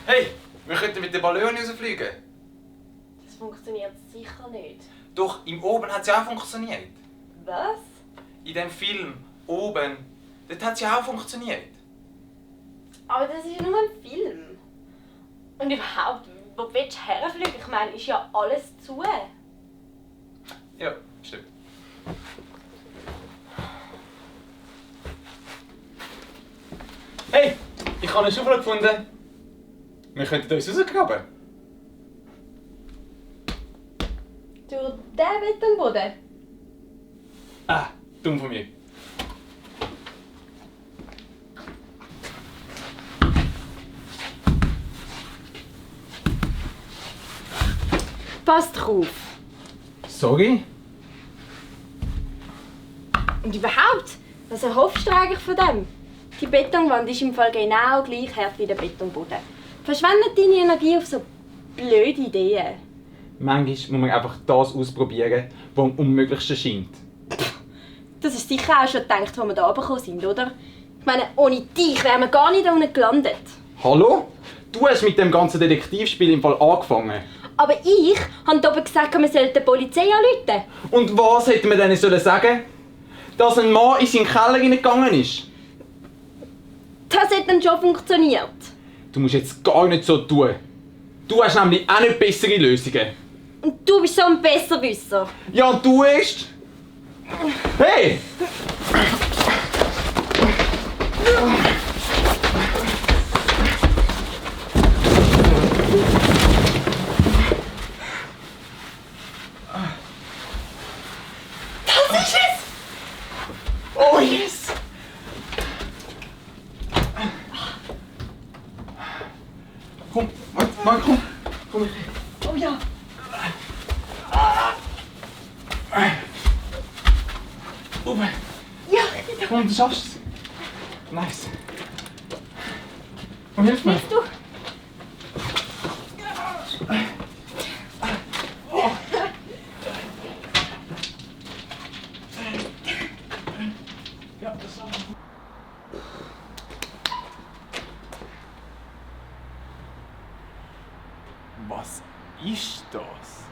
Hey, wir könnten mit dem Ballon rausfliegen. Das funktioniert sicher nicht. Doch, im Oben hat es ja auch funktioniert. Was? In dem Film, oben, dort hat es ja auch funktioniert. Aber das ist ja nur ein Film. Und überhaupt, wo willst du herfliegen? Ich meine, ist ja alles zu. Ja, stimmt. Hey, ich habe eine Schublade gefunden. Wir könnten uns rausgraben. Durch den Betonboden? Ah, dumm von mir. Passt drauf. Sorry? Und überhaupt, was erhoffst du eigentlich von dem? Die Betonwand ist im Fall genau gleich hart wie der Betonboden. Verschwendet deine Energie auf so blöde Ideen. Manchmal muss man einfach das ausprobieren, was am unmöglichsten scheint. Das ist sicher auch schon gedacht, als wir da runtergekommen sind, oder? Ich meine, ohne dich wären wir gar nicht da unten gelandet. Hallo? Du hast mit dem ganzen Detektivspiel im Fall angefangen. Aber ich habe da oben gesagt, wir sollten die Polizei anrufen. Und was hätte man denen sagen sollen? Dass ein Mann in seinen Keller hineingegangen ist? Das hat dann schon funktioniert. Du musst jetzt gar nicht so tun. Du hast nämlich auch nicht bessere Lösungen. Und du bist so ein Besserwisser. Ja, und du erst? Hey! Das ist es! Oh yes! Komm, warte, komm. Komm her. Oh ja. Oben. Ja, Komm, du schaffst es. Nice. Komm, hilf mir. willst du? Ja, das war gut. Was ist das?